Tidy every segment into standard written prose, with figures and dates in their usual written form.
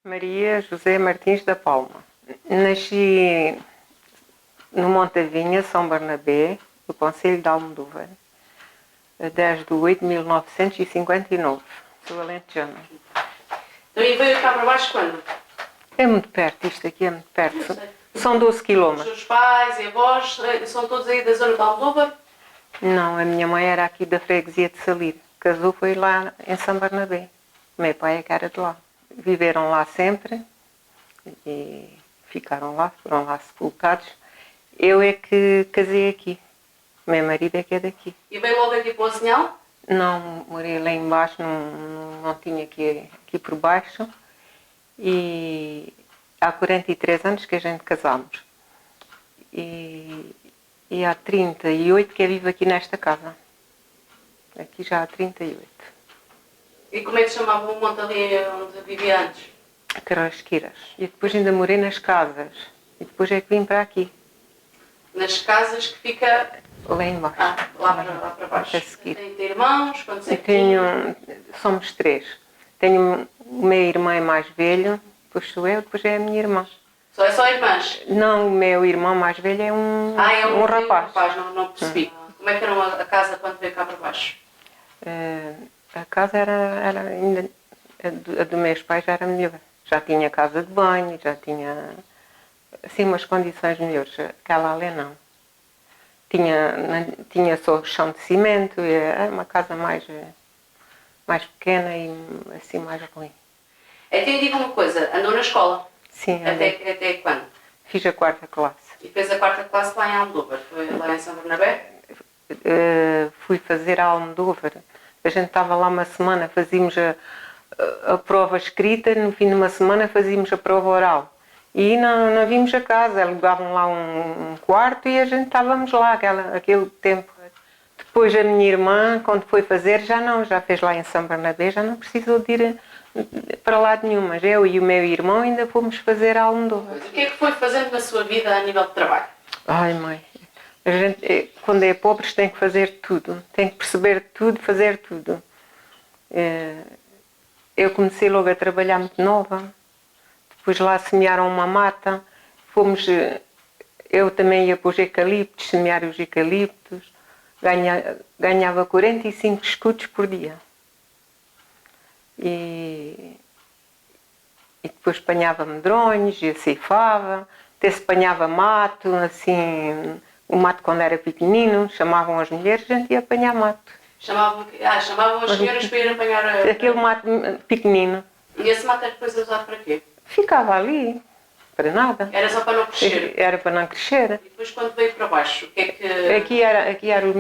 Maria José Martins da Palma. Nasci no Monte da Vinha, São Bernabé, no concelho de Almodóvar, a 10 de 8 de 1959. Sou alentejana. Então e veio cá para baixo quando? É muito perto, isto aqui é muito perto. São 12 Os quilómetros. seus pais e avós são todos aí da zona de Almodóvar? Não, a minha mãe era aqui da freguesia de Salir. Casou foi lá em São Bernabé. Meu pai é que era de lá. Viveram lá sempre e ficaram lá, foram lá sepultados. Eu é que casei aqui. Meu marido é que é daqui. E veio logo aqui para o Azinhal? Não, morei lá embaixo, não tinha aqui por baixo. E há 43 anos que a gente casámos. E há 38 que eu vivo aqui nesta casa. Aqui já há 38. E como é que se chamava o monte ali onde vivia antes? Carrasqueiras. E depois ainda morei nas casas. E depois é que vim para aqui. Nas casas que fica Lá embaixo. lá para baixo. A seguir. Tem irmãos? Quantos é que Somos 3. Tenho o meu irmão é mais velho, depois sou eu, depois é a minha irmã. É só irmãs? Não, o meu irmão mais velho é um rapaz. Não percebi. Como é que era a casa quando veio cá para baixo? A casa era ainda, a dos meus pais já era melhor. Já tinha casa de banho, já tinha assim umas condições melhores. Aquela ali não. Tinha só chão de cimento, era uma casa mais pequena e assim mais ruim. Então diga uma coisa, andou na escola? Sim, até quando? Fiz a 4ª classe. E fez a 4ª classe lá em Almodóvar, foi lá em São Bernabé? Fui fazer a Almodóvar. A gente estava lá uma semana, fazíamos a prova escrita, no fim de uma semana fazíamos a prova oral. E não vimos a casa, alugavam lá um quarto e a gente estávamos lá aquele tempo. Depois a minha irmã, quando foi fazer, já fez lá em São Bernabé, já não precisou de ir para lado nenhum, mas eu e o meu irmão ainda fomos fazer a Almodóvar. O que é que foi fazendo na sua vida a nível de trabalho? Ai, mãe, a gente, quando é pobre, tem que fazer tudo, tem que perceber tudo, fazer tudo. Eu comecei logo a trabalhar muito nova, depois lá semearam uma mata, eu também ia para os eucaliptos, semear os eucaliptos, ganhava 45 escudos por dia. E depois apanhava medronhos e ceifava, até se apanhava mato, assim, o mato quando era pequenino, chamavam as mulheres, a gente ia apanhar mato. Chamavam as senhoras para ir apanhar aquele mato pequenino. E esse mato é depois usado para quê? Ficava ali, para nada. Era só para não crescer? Era para não crescer. E depois quando veio para baixo, o que é que... Aqui eram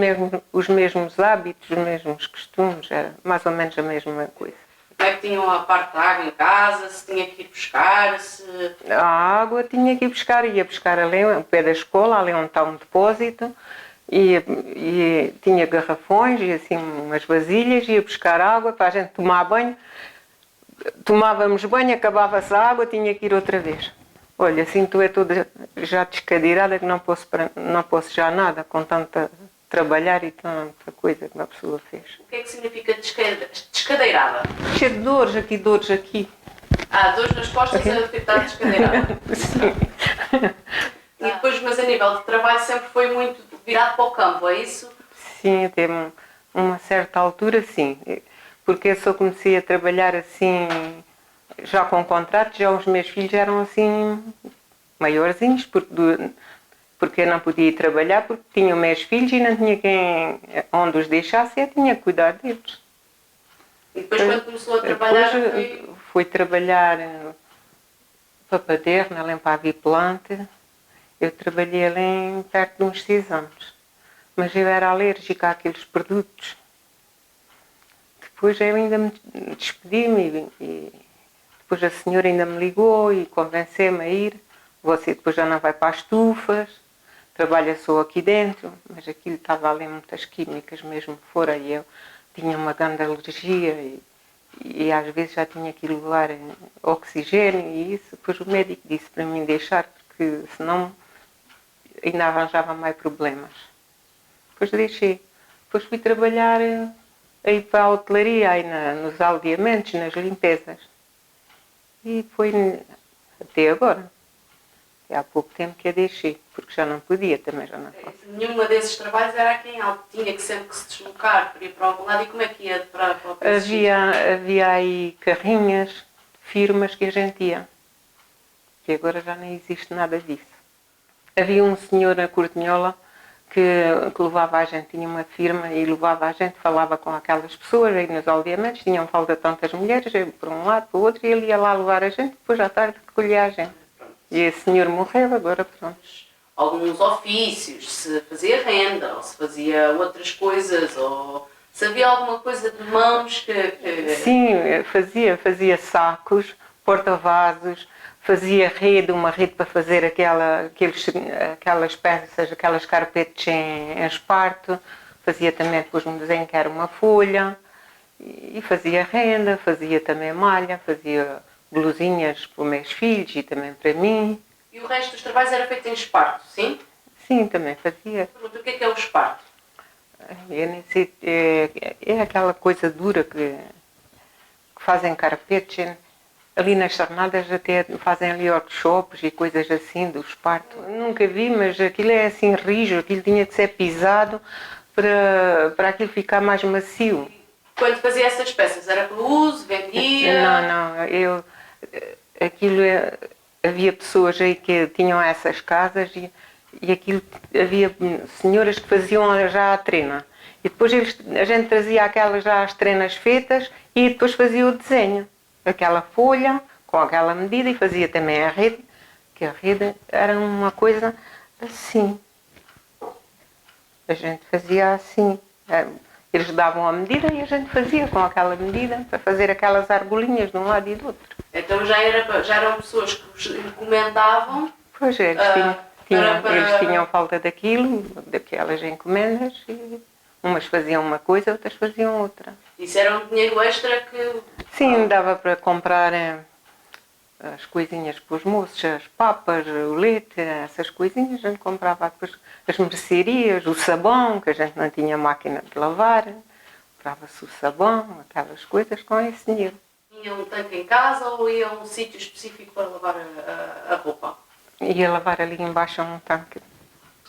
os mesmos hábitos, os mesmos costumes, era mais ou menos a mesma coisa. Como é que tinham a parte da água em casa, se tinha que ir buscar, A água tinha que ir buscar, ia buscar ali ao pé da escola, ali onde está um depósito, e tinha garrafões e assim umas vasilhas, ia buscar água para a gente tomar banho. Tomávamos banho, acabava-se a água, tinha que ir outra vez. Olha, assim tu é toda já descadeirada que não posso já nada com tanta trabalhar e tanta coisa que uma pessoa fez. O que é que significa descadeirada? Cheio de dores aqui. Dores nas costas a ficar descadeirada? Sim. E depois, mas a nível de trabalho sempre foi muito virado para o campo, é isso? Sim, até uma certa altura sim. Porque eu só comecei a trabalhar assim, já com contrato, já os meus filhos eram assim maiorzinhos, porque eu não podia ir trabalhar, porque tinha meus filhos e não tinha quem onde os deixasse, eu tinha que cuidar deles. E depois quando começou a trabalhar fui trabalhar para a Paterna, ali para a Biplante. Eu trabalhei ali perto de uns 6 anos, mas eu era alérgica àqueles produtos. Depois eu ainda me despedi-me e depois a senhora ainda me ligou e convenceu-me a ir. Você depois já não vai para as estufas, trabalha só aqui dentro, mas aquilo estava ali muitas químicas mesmo fora e eu tinha uma grande alergia e às vezes já tinha que levar oxigênio e isso. Depois o médico disse para mim deixar, porque senão ainda arranjava mais problemas. Depois deixei. Depois fui trabalhar aí para a hotelaria, aí nos aldeamentos, nas limpezas. e foi até agora. Há pouco tempo que a deixei, porque já não podia, também já não posso. Nenhuma desses trabalhos era aqui em Alto. Tinha que sempre que se deslocar para ir para algum lado. E como é que ia para o PSG? Havia aí carrinhas, firmas que a gente ia. Que agora já nem existe nada disso. Havia um senhor na Cortinhola que levava a gente, tinha uma firma e levava a gente, falava com aquelas pessoas aí nos aldeamentos, tinham falta de tantas mulheres, por um lado, para o outro, e ele ia lá levar a gente, depois à tarde recolhia a gente. E esse senhor morreu, agora pronto. Alguns ofícios, se fazia renda, ou se fazia outras coisas, ou se havia alguma coisa de mãos que... Sim, fazia sacos, porta-vasos, fazia uma rede para fazer aquelas peças, aquelas carpetes em esparto, fazia também depois um desenho que era uma folha, e fazia renda, fazia também malha, fazia blusinhas para os meus filhos e também para mim. E o resto dos trabalhos era feito em esparto, sim? Sim, também fazia. O que é o esparto? Eu nem sei, é aquela coisa dura que fazem carpetes. Ali nas Sarnadas até fazem ali workshops e coisas assim do esparto. Nunca vi, mas aquilo é assim rijo, aquilo tinha de ser pisado para aquilo ficar mais macio. Quando fazia essas peças, era para uso, vendia? Não, havia pessoas aí que tinham essas casas e aquilo, havia senhoras que faziam já a trena. E depois a gente trazia aquelas já as trenas feitas e depois fazia o desenho. Aquela folha com aquela medida e fazia também a rede, que a rede era uma coisa assim. A gente fazia assim. Eles davam a medida e a gente fazia com aquela medida para fazer aquelas argolinhas de um lado e do outro. Então já eram pessoas que vos encomendavam? Pois eles tinham falta daquelas encomendas e umas faziam uma coisa, outras faziam outra. Isso era um dinheiro extra que... Sim, dava para comprar as coisinhas para os moços, as papas, o leite, essas coisinhas, a gente comprava depois as mercearias, o sabão, que a gente não tinha máquina de lavar, comprava-se o sabão, aquelas coisas com esse dinheiro. Tinha um tanque em casa ou ia a um sítio específico para lavar a roupa? Ia lavar ali embaixo um tanque.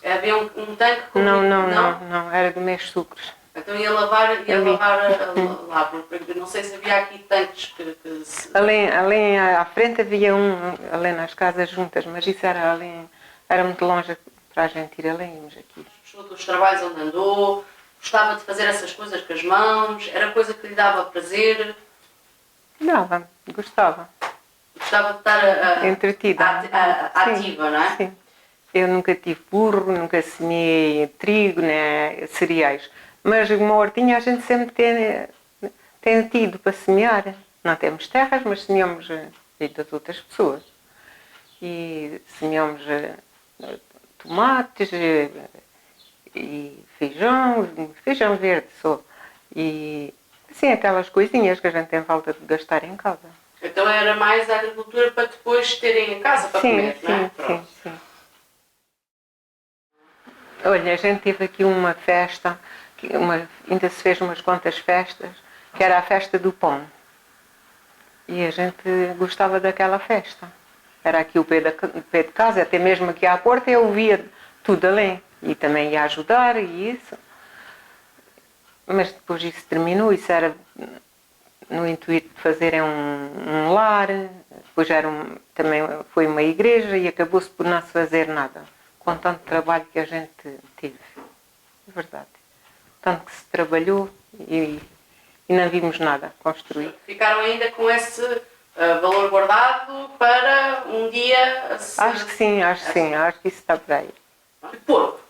Havia um tanque com... Não, era do mês sucros. Então ia lavar lá, porque não sei se havia aqui tanques que se... Além à frente havia além nas casas juntas, mas isso era muito longe para a gente ir além, íamos aqui. Gostou dos trabalhos onde andou, gostava de fazer essas coisas com as mãos, era coisa que lhe dava prazer? Gostava. Gostava de estar entretida. Ativa, não é? Sim. Eu nunca tive burro, nunca semeei trigo, né, cereais. Mas uma hortinha a gente sempre tem tido para semear. Não temos terras, mas semeamos das outras pessoas. E semeamos tomates e feijão verde só. E assim, aquelas coisinhas que a gente tem falta de gastar em casa. Então era mais a agricultura para depois terem em casa para comer, não é? Sim. Olha, a gente teve aqui uma festa, ainda se fez umas quantas festas, que era a festa do pão. E a gente gostava daquela festa. Era aqui o pé de casa, até mesmo aqui à porta eu via tudo além. E também ia ajudar e isso. Mas depois isso terminou, isso era no intuito de fazerem um lar, depois também foi uma igreja e acabou-se por não se fazer nada. Com tanto trabalho que a gente teve, é verdade. Tanto que se trabalhou e não vimos nada construído. Ficaram ainda com esse valor guardado para um dia... Acho que sim, acho que isso está por aí. E porco?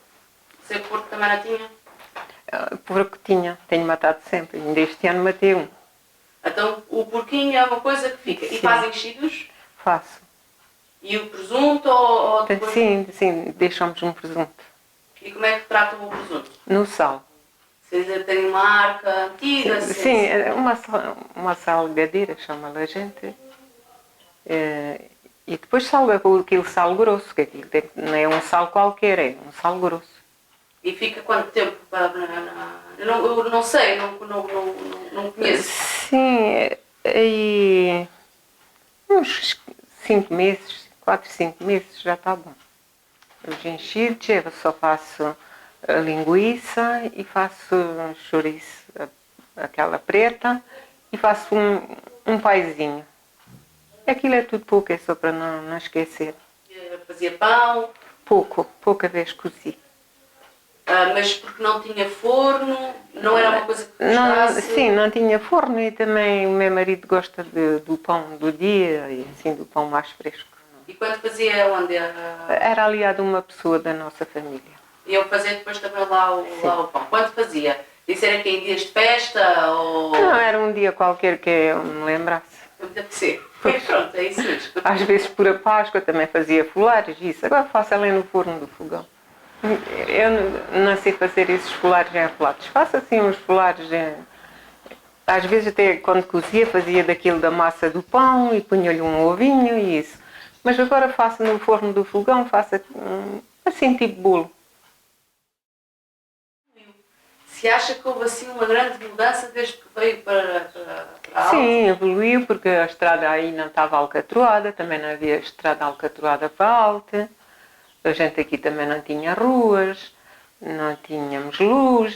Você porco também não tinha? Porco tinha, tenho matado sempre, ainda este ano matei um. Então o porquinho é uma coisa que fica. Sim. E fazem enchidos? Faço. E o presunto ou depois... Sim, deixamos um presunto. E como é que tratam o presunto? No sal. Vocês têm uma arca antiga? Sim, uma salgadeira, chama-la a gente. E depois salga aquele sal grosso, que aquilo não é um sal qualquer, é um sal grosso. E fica quanto tempo? Eu não sei, não conheço. Sim, aí uns 5 meses, 4, 5 meses já está bom. Os enchidos eu só faço a linguiça e faço chouriço, aquela preta, e faço um paizinho. Aquilo é tudo pouco, é só para não esquecer. Fazia pão. Pouca vez cozi. Mas porque não tinha forno, não era uma coisa que gostasse? Sim, não tinha forno e também o meu marido gosta do pão do dia e assim do pão mais fresco. E quando fazia onde? Era aliado a uma pessoa da nossa família. E eu fazia depois também lá o pão. Quando fazia? Isso era que em dias de festa ou... Não, era um dia qualquer que eu me lembrasse. Deve ser. Pronto, é isso mesmo. Às vezes por a Páscoa também fazia folares, isso. Agora faço ali no forno do fogão. Eu não sei fazer esses folares enrolados. Faço assim uns folares. Às vezes até quando cozia fazia daquilo da massa do pão e punha-lhe um ovinho e isso. Mas agora faço no forno do fogão, faço assim tipo bolo. Se acha que houve assim uma grande mudança desde que veio para a Sim, evoluiu porque a estrada aí não estava alcatroada, também não havia estrada alcatroada para Alta. A gente aqui também não tinha ruas, não tínhamos luz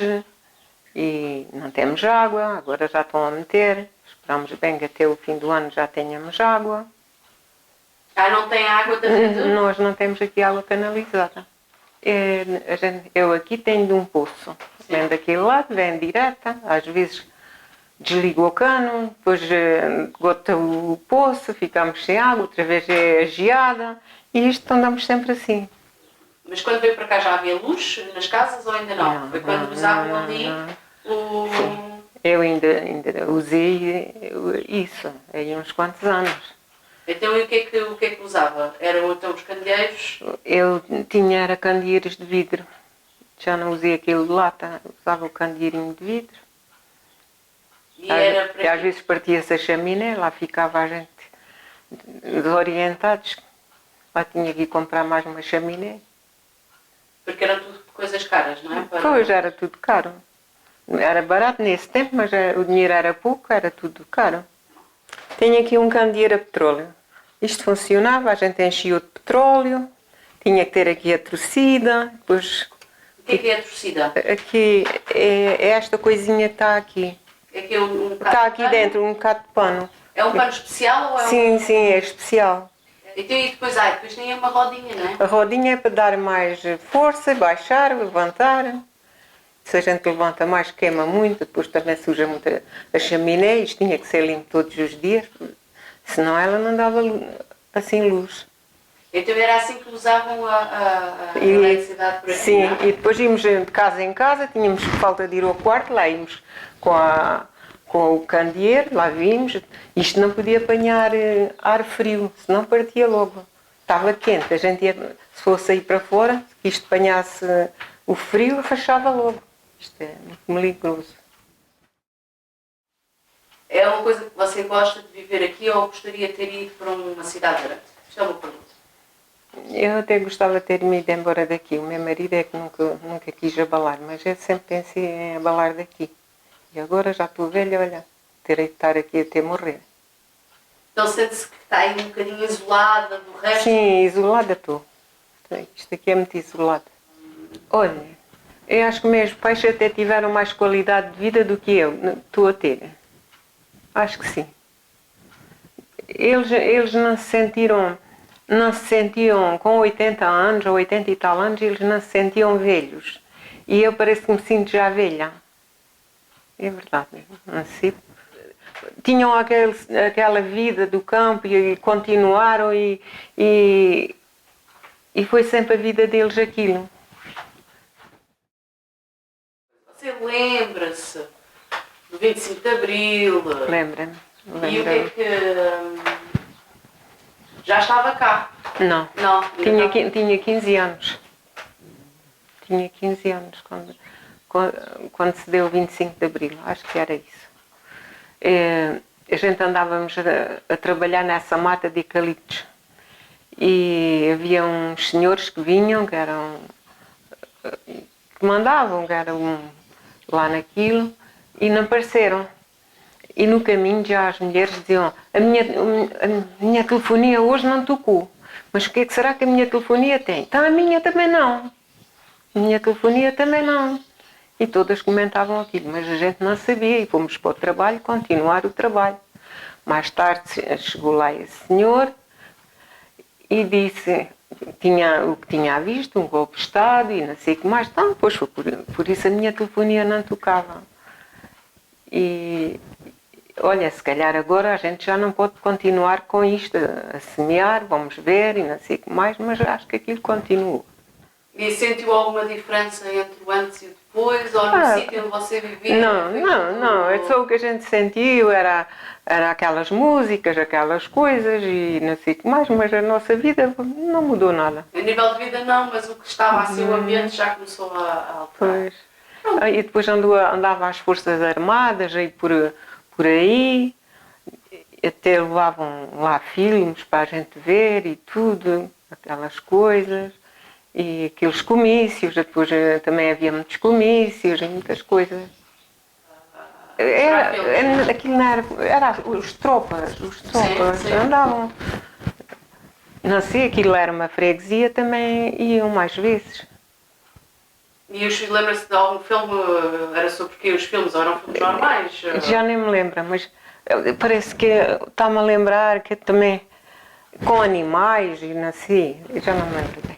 e não temos água, agora já estão a meter. Esperamos bem que até o fim do ano já tenhamos água. Não tem água também? Nós não temos aqui água canalizada. Eu aqui tenho de um poço. Vem daquele lado, vem direta, às vezes desligo o cano, depois gota o poço, ficamos sem água, outra vez é geada e isto andamos sempre assim. Mas quando veio para cá já havia luz nas casas ou ainda não? Foi quando usavam ali o... Sim. Eu ainda usei isso, aí uns quantos anos. Então e o que é que usava? Eram então os candeeiros? Eu era candeeiros de vidro. Já não usei aquele de lata, usava o candeeirinho de vidro. E às vezes partia-se a chaminé, lá ficava a gente desorientados. Lá tinha que ir comprar mais uma chaminé. Porque eram tudo coisas caras, não é? Pois, era tudo caro. Era barato nesse tempo, mas o dinheiro era pouco, era tudo caro. Tenho aqui um candeeiro a petróleo. Isto funcionava, a gente enchia de petróleo, tinha que ter aqui a torcida, depois... O que é a torcida? Aqui é esta coisinha que está aqui. É que é um bocado está aqui dentro, um bocado de pano. É um pano especial ou é Sim, é especial. Então, e depois tem uma rodinha, não é? A rodinha é para dar mais força, baixar, levantar. Se a gente levanta mais, queima muito, depois também suja muito a chaminé. Isto tinha que ser limpo todos os dias, senão ela não dava assim luz. Então era assim que usavam a eletricidade por aqui? Sim, e depois íamos de casa em casa, tínhamos falta de ir ao quarto, lá íamos com o candeeiro, lá vimos. Isto não podia apanhar ar frio, senão partia logo. Estava quente, a gente ia, se fosse ir para fora, que isto apanhasse o frio, rachava logo. Isto é muito meligroso. É uma coisa que você gosta de viver aqui ou gostaria de ter ido para uma cidade grande? Isto é uma pergunta. Eu até gostava de ter-me ido embora daqui. O meu marido é que nunca quis abalar, mas eu sempre pensei em abalar daqui. E agora já estou velha, olha, terei de estar aqui até morrer. Então sente-se que está aí um bocadinho isolada do resto? Sim, isolada estou. Isto aqui é muito isolado. Olha, eu acho que meus pais até tiveram mais qualidade de vida do que eu estou a ter. Acho que sim. Eles não se sentiam com 80 anos ou 80 e tal anos, eles não se sentiam velhos. E eu parece que me sinto já velha. É verdade, não sei. Tinham aquela vida do campo e continuaram e foi sempre a vida deles aquilo. Você lembra-se do 25 de Abril? Lembra-me. E o que é que... Já estava cá? Não. Tinha 15 anos. Tinha 15 anos quando se deu o 25 de Abril. Acho que era isso. A gente andávamos a trabalhar nessa mata de eucaliptos. E havia uns senhores que vinham, que mandavam, que eram lá naquilo, e não apareceram. E no caminho já as mulheres diziam, a minha telefonia hoje não tocou. Mas o que é que será que a minha telefonia tem? Então a minha também não. A minha telefonia também não. E todas comentavam aquilo, mas a gente não sabia e fomos para o trabalho, continuar o trabalho. Mais tarde chegou lá esse senhor e disse o que tinha visto, um golpe de Estado e não sei o que mais. Então, pois foi por isso a minha telefonia não tocava. E olha, se calhar agora a gente já não pode continuar com isto, a semear, vamos ver e não sei o que mais, mas acho que aquilo continuou. E sentiu alguma diferença entre o antes e o depois? Ou no sítio onde você vivia? Não, é só o que a gente sentiu, era aquelas músicas, aquelas coisas e não sei o que mais, mas a nossa vida não mudou nada. A nível de vida não, mas o que estava assim, o ambiente já começou a alterar. Pois. E depois andava às Forças Armadas aí por aí, até levavam lá filmes para a gente ver e tudo, aquelas coisas. E aqueles comícios, depois também havia muitos comícios e muitas coisas. Aquilo não era os tropas Sim. Andavam. Não sei, aquilo era uma freguesia, também iam mais vezes. E lembra-se de algum filme, era sobre quê? Os filmes eram filmes normais? Já nem me lembro, mas parece que está-me a lembrar que também com animais e não sei, já não me lembro.